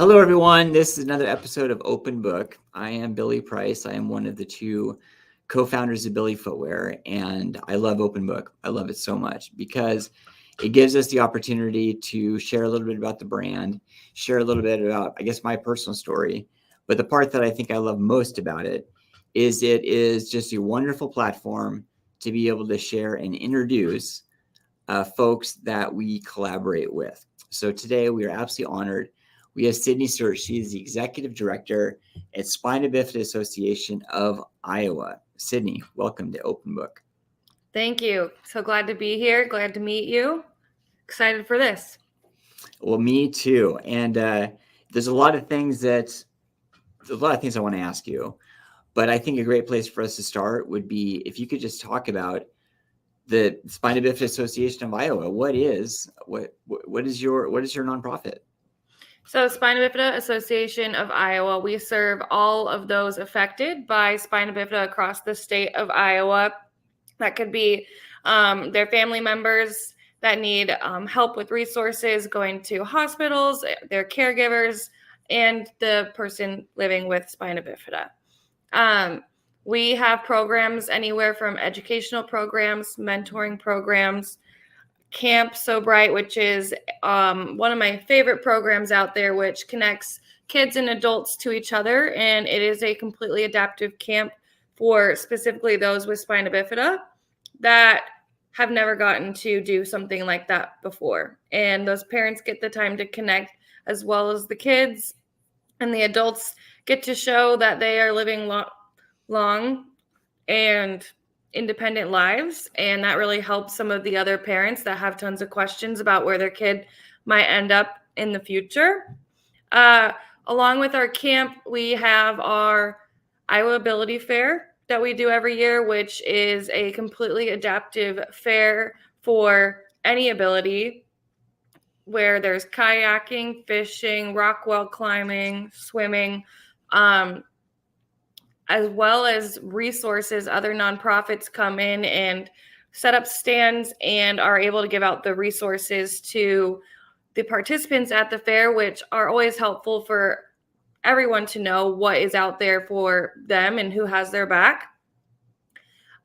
Hello, everyone. This is another episode of Open Book. I am Billy Price. I am one of the two co-founders of Billy Footwear, and I love Open Book. I love it so much because it gives us the opportunity to share a little bit about the brand, share a little bit about, I guess, my personal story. But the part that I think I love most about it is just a wonderful platform to be able to share and introduce folks that we collaborate with. So today we are absolutely honored. We have Sydney Stuart. She is the Executive Director at Spina Bifida Association of Iowa. Sydney, welcome to Open Book. Thank you. So glad to be here. Glad to meet you. Excited for this. Well, me too. And there's a lot of things I want to ask you. But I think a great place for us to start would be if you could just talk about the Spina Bifida Association of Iowa. What is your nonprofit? So Spina Bifida Association of Iowa, we serve all of those affected by spina bifida across the state of Iowa. That could be their family members that need help with resources, going to hospitals, their caregivers, and the person living with spina bifida. We have programs anywhere from educational programs, mentoring programs, Camp So Bright, which is one of my favorite programs out there, which connects kids and adults to each other. And it is a completely adaptive camp for specifically those with spina bifida that have never gotten to do something like that before. And those parents get the time to connect as well as the kids, and the adults get to show that they are living long and independent lives, and that really helps some of the other parents that have tons of questions about where their kid might end up in the future. Along with our camp, we have our Iowa Ability Fair that we do every year, which is a completely adaptive fair for any ability, where there's kayaking, fishing, rock wall climbing, swimming, as well as resources. Other nonprofits come in and set up stands and are able to give out the resources to the participants at the fair, which are always helpful for everyone to know what is out there for them and who has their back.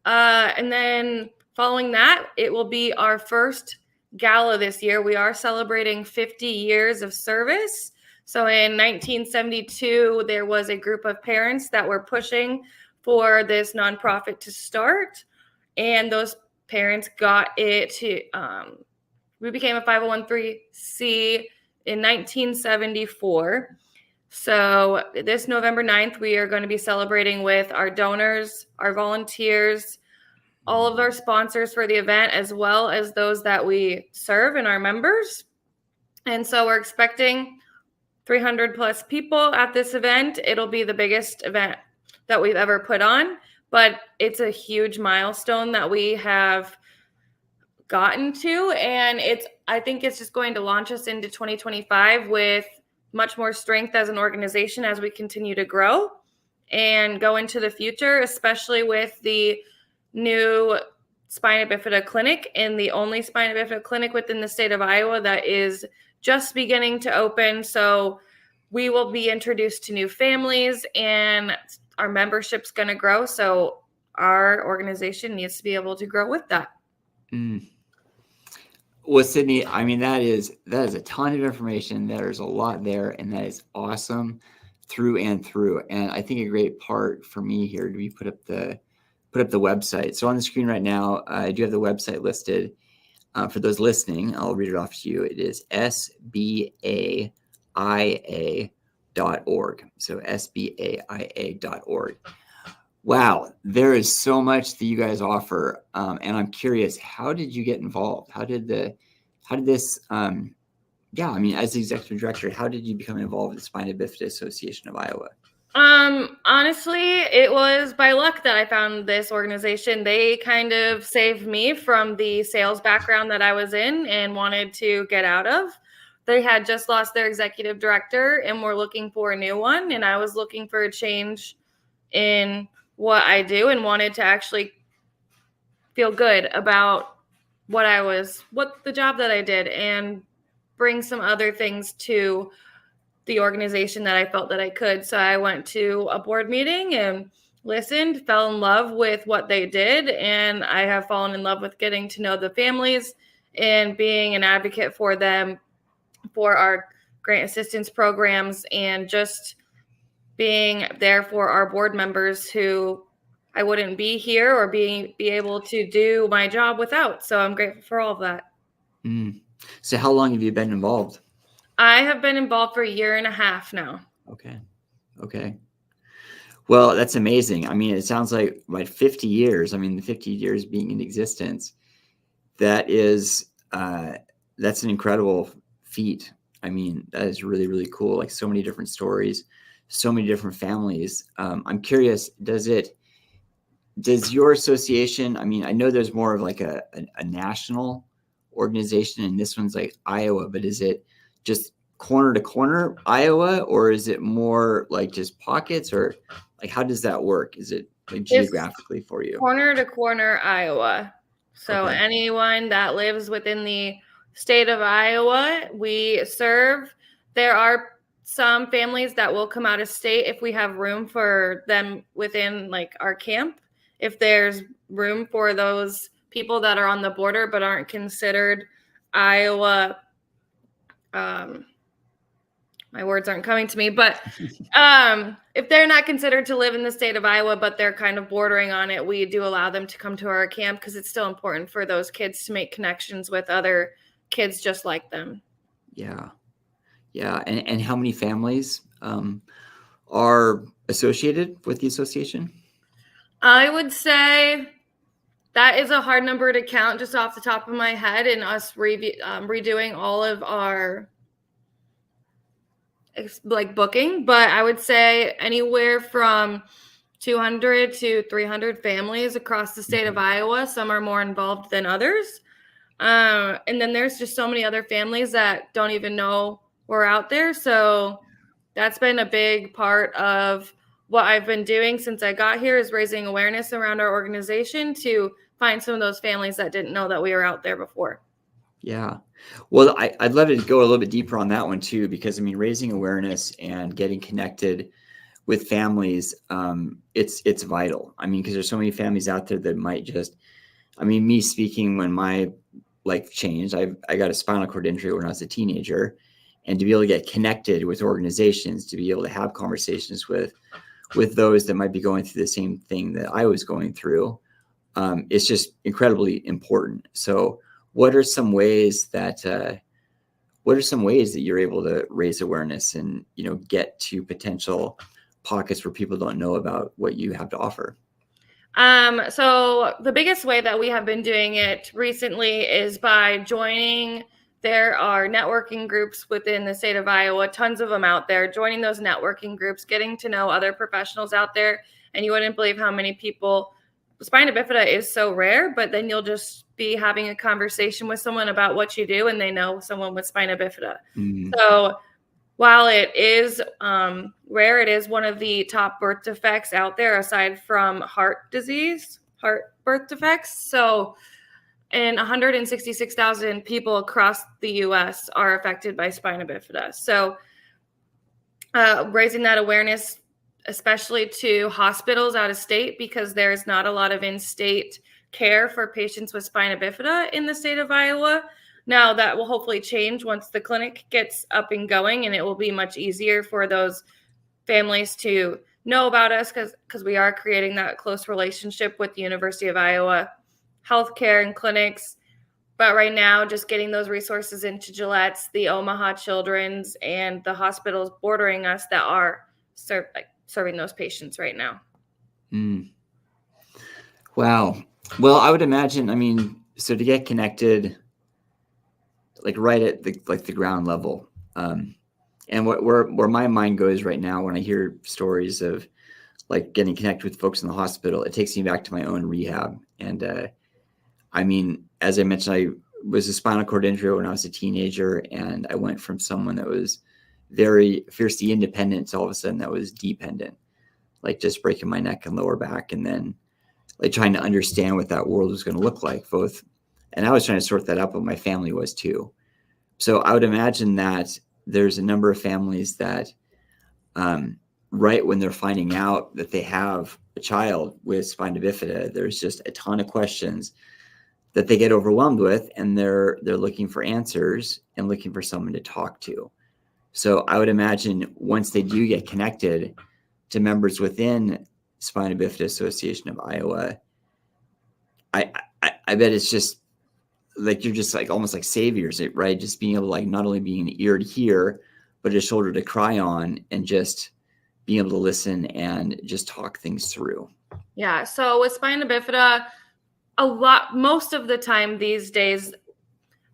And then following that, it will be our first gala this year. We are celebrating 50 years of service. So in 1972, there was a group of parents that were pushing for this nonprofit to start. And those parents got it to, we became a 501c in 1974. So this November 9th, we are going to be celebrating with our donors, our volunteers, all of our sponsors for the event, as well as those that we serve and our members. And so we're expecting 300 plus people at this event. It'll be the biggest event that we've ever put on, but it's a huge milestone that we have gotten to. And I think it's just going to launch us into 2025 with much more strength as an organization as we continue to grow and go into the future, especially with the new spina bifida clinic and the only spina bifida clinic within the state of Iowa that is just beginning to open. So we will be introduced to new families and our membership's going to grow. So our organization needs to be able to grow with that. Well, Sydney, I mean, that is a ton of information. There's a lot there, and that is awesome through and through. And I think a great part for me here to be put up the website. So on the screen right now, I do have the website listed. For those listening, I'll read it off to you. It is sbaia.org. So sbaia.org. Wow, there is so much that you guys offer. And I'm curious, how did you get involved? How did this, as the executive director, how did you become involved with the Spina Bifida Association of Iowa? Honestly, it was by luck that I found this organization. They kind of saved me from the sales background that I was in and wanted to get out of. They had just lost their executive director and were looking for a new one. And I was looking for a change in what I do and wanted to actually feel good about what the job that I did, and bring some other things to the organization that I felt that I could. So I went to a board meeting and listened, fell in love with what they did, and I have fallen in love with getting to know the families and being an advocate for them for our grant assistance programs, and just being there for our board members who I wouldn't be here or be able to do my job without. So I'm grateful for all of that. So how long have you been involved? I have been involved for 1.5 years now. Okay. Well, that's amazing. I mean, it sounds like 50 years. I mean, the 50 years being in existence, that is, that's an incredible feat. I mean, that is really, really cool. Like, so many different stories, so many different families. I'm curious, does your association, I mean, I know there's more of like a national organization, and this one's like Iowa, but is it just corner to corner Iowa, or is it more like just pockets, or like, how does that work? Is it like geographically for you? Corner to corner Iowa. So anyone that lives within the state of Iowa, we serve. There are some families that will come out of state if we have room for them within like our camp. If there's room for those people that are on the border but aren't considered Iowa, my words aren't coming to me, but if they're not considered to live in the state of Iowa, but they're kind of bordering on it, we do allow them to come to our camp, because it's still important for those kids to make connections with other kids just like them. Yeah. And how many families are associated with the association? I would say that is a hard number to count just off the top of my head, and us redoing all of our like booking, but I would say anywhere from 200 to 300 families across the state of Iowa. Some are more involved than others. And then there's just so many other families that don't even know we're out there. So that's been a big part of what I've been doing since I got here, is raising awareness around our organization to find some of those families that didn't know that we were out there before. Yeah. Well, I'd love to go a little bit deeper on that one too, because I mean, raising awareness and getting connected with families, it's vital. I mean, because there's so many families out there that might just, I mean, me speaking, when my life changed, I got a spinal cord injury when I was a teenager, and to be able to get connected with organizations, to be able to have conversations with those that might be going through the same thing that I was going through, it's just incredibly important. So what are some ways that you're able to raise awareness and, get to potential pockets where people don't know about what you have to offer? So the biggest way that we have been doing it recently is by joining. There are networking groups within the state of Iowa, tons of them out there, joining those networking groups, getting to know other professionals out there. And you wouldn't believe how many people, Spina Bifida is so rare, but then you'll just be having a conversation with someone about what you do, and they know someone with Spina Bifida. Mm-hmm. So while it is rare, it is one of the top birth defects out there, aside from heart birth defects. So, and 166,000 people across the U.S. are affected by Spina Bifida. So raising that awareness, especially to hospitals out of state, because there's not a lot of in-state care for patients with Spina Bifida in the state of Iowa. Now that will hopefully change once the clinic gets up and going, and it will be much easier for those families to know about us, because we are creating that close relationship with the University of Iowa healthcare and clinics. But right now, just getting those resources into Gillette's, the Omaha Children's, and the hospitals bordering us that are serving those patients right now. Wow. Well, I would imagine, I mean, so to get connected, like right at the ground level, and where my mind goes right now when I hear stories of like getting connected with folks in the hospital, it takes me back to my own rehab. And I mean, as I mentioned, I was a spinal cord injury when I was a teenager, and I went from someone that was very fiercely independent to all of a sudden that was dependent, like just breaking my neck and lower back, and then like trying to understand what that world was going to look like both. And I was trying to sort that out, but my family was too. So I would imagine that there's a number of families that right when they're finding out that they have a child with spina bifida, there's just a ton of questions that they get overwhelmed with, and they're looking for answers and looking for someone to talk to. So I would imagine once they do get connected to members within Spina Bifida Association of Iowa, I bet it's just like you're just like almost like saviors, right? Just being able to like not only being an ear to hear, but a shoulder to cry on, and just being able to listen and just talk things through. Yeah. So with spina bifida, most of the time these days,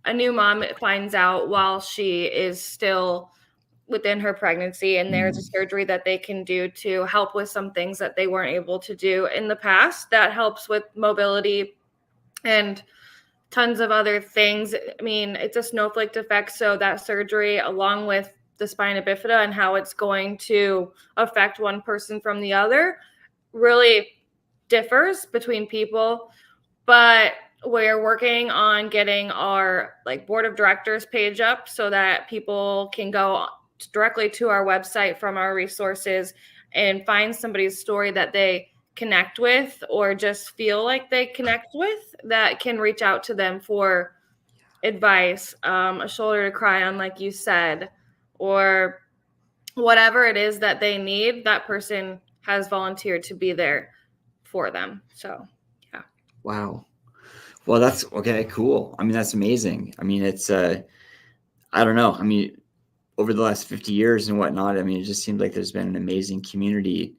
a new mom finds out while she is still within her pregnancy, and there's a surgery that they can do to help with some things that they weren't able to do in the past. That helps with mobility and tons of other things. I mean, it's a snowflake defect, so that surgery, along with the spina bifida and how it's going to affect one person from the other, really differs between people. But we're working on getting our like board of directors page up so that people can go directly to our website from our resources and find somebody's story that they connect with, or just feel like they connect with, that can reach out to them for advice, a shoulder to cry on, like you said, or whatever it is that they need. That person has volunteered to be there for them. So, yeah. Wow. Well, that's okay. Cool. I mean, that's amazing. I mean, it's, I don't know. I mean, over the last 50 years and whatnot, I mean, it just seems like there's been an amazing community,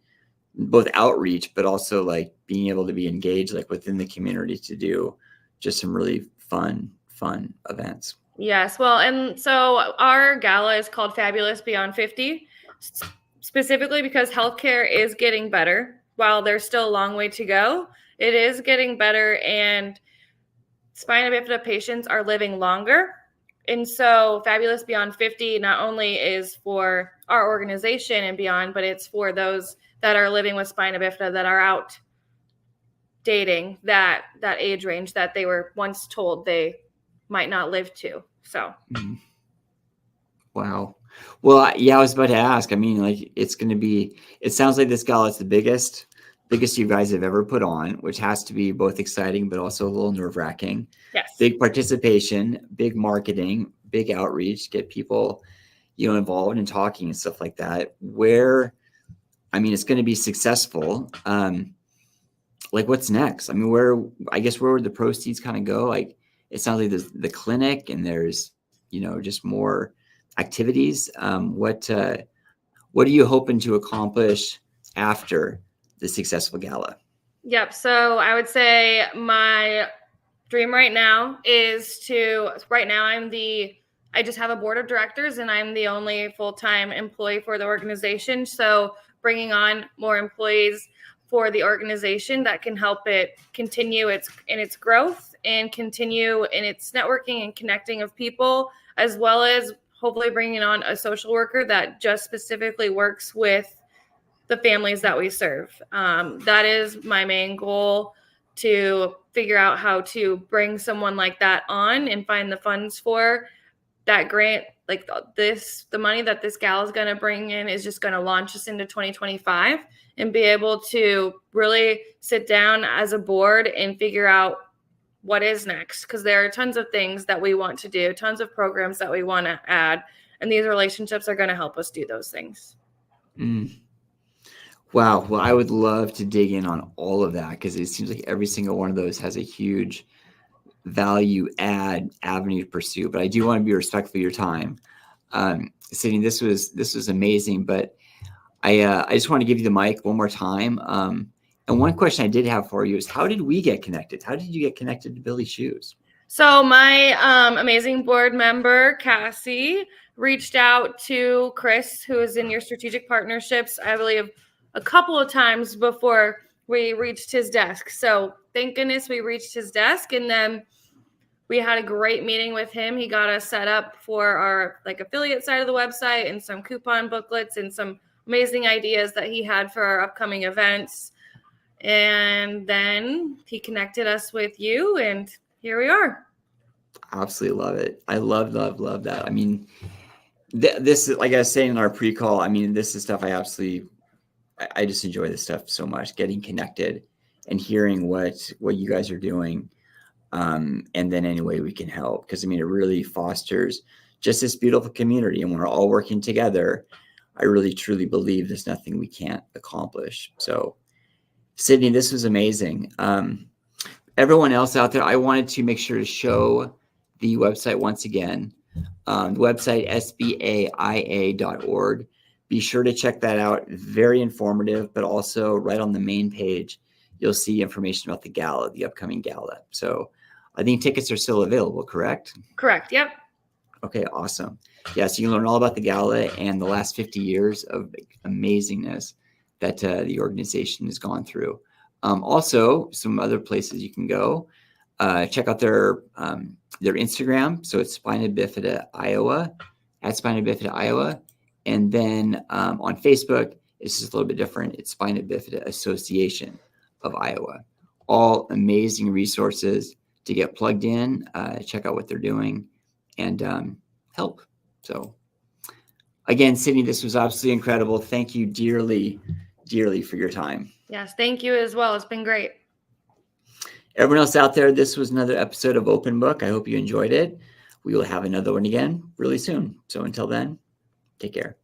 both outreach, but also like being able to be engaged, like within the community, to do just some really fun events. Yes. Well, and so our gala is called Fabulous Beyond 50, specifically because healthcare is getting better. While there's still a long way to go, it is getting better, and spina bifida patients are living longer. And so Fabulous Beyond 50 not only is for our organization and beyond, but it's for those that are living with spina bifida that are out dating that age range that they were once told they might not live to. So. Wow. Well, yeah, I was about to ask. I mean, like, it's going to be, it sounds like this gala is the biggest you guys have ever put on, which has to be both exciting, but also a little nerve wracking. Yes. Big participation, big marketing, big outreach, get people, involved and talking and stuff like that. I mean, it's going to be successful. Like, what's next? I mean, where would the proceeds kind of go? Like, it sounds like there's the clinic, and there's, just more activities. What are you hoping to accomplish after the successful gala? Yep. So I would say my dream right now is I just have a board of directors, and I'm the only full-time employee for the organization. So bringing on more employees for the organization that can help it continue in its growth and continue in its networking and connecting of people, as well as hopefully bringing on a social worker that just specifically works with the families that we serve. That is my main goal, to figure out how to bring someone like that on and find the funds for that grant. Like the money that this gal is going to bring in is just going to launch us into 2025, and be able to really sit down as a board and figure out what is next. Because there are tons of things that we want to do, tons of programs that we want to add, and these relationships are going to help us do those things. Wow. Well, I would love to dig in on all of that, because it seems like every single one of those has a huge value add avenue to pursue. But I do want to be respectful of your time. Sydney, this was amazing, but I just want to give you the mic one more time. And one question I did have for you is, how did we get connected? How did you get connected to Billy Shoes? So my amazing board member, Cassie, reached out to Chris, who is in your strategic partnerships, I believe, a couple of times before we reached his desk. So thank goodness we reached his desk, and then we had a great meeting with him. He got us set up for our affiliate side of the website, and some coupon booklets and some amazing ideas that he had for our upcoming events. And then he connected us with you, and here we are. Absolutely love it. I love that. I mean, This is, like I was saying in our pre-call, I mean, this is stuff I just enjoy this stuff so much, getting connected and hearing what you guys are doing. And then any way we can help, because I mean, it really fosters just this beautiful community, and when we're all working together, I really truly believe there's nothing we can't accomplish. So Sydney, this was amazing. Everyone else out there, I wanted to make sure to show the website once again. The website, sbaia.org. Be sure to check that out. Very informative, but also right on the main page, you'll see information about the gala, the upcoming gala. So I think tickets are still available, correct? Correct. Yep. Okay, awesome. Yeah, so you can learn all about the gala and the last 50 years of amazingness that the organization has gone through. Also, some other places you can go. Check out their Instagram. So it's Spina Bifida Iowa, at Spina Bifida Iowa. And then on Facebook, it's just a little bit different. It's Spina Bifida Association of Iowa. All amazing resources to get plugged in, check out what they're doing, and help. So again, Sydney, this was absolutely incredible. Thank you dearly, dearly for your time. Yes, thank you as well. It's been great. Everyone else out there, this was another episode of Open Book. I hope you enjoyed it. We will have another one again really soon. So until then, take care.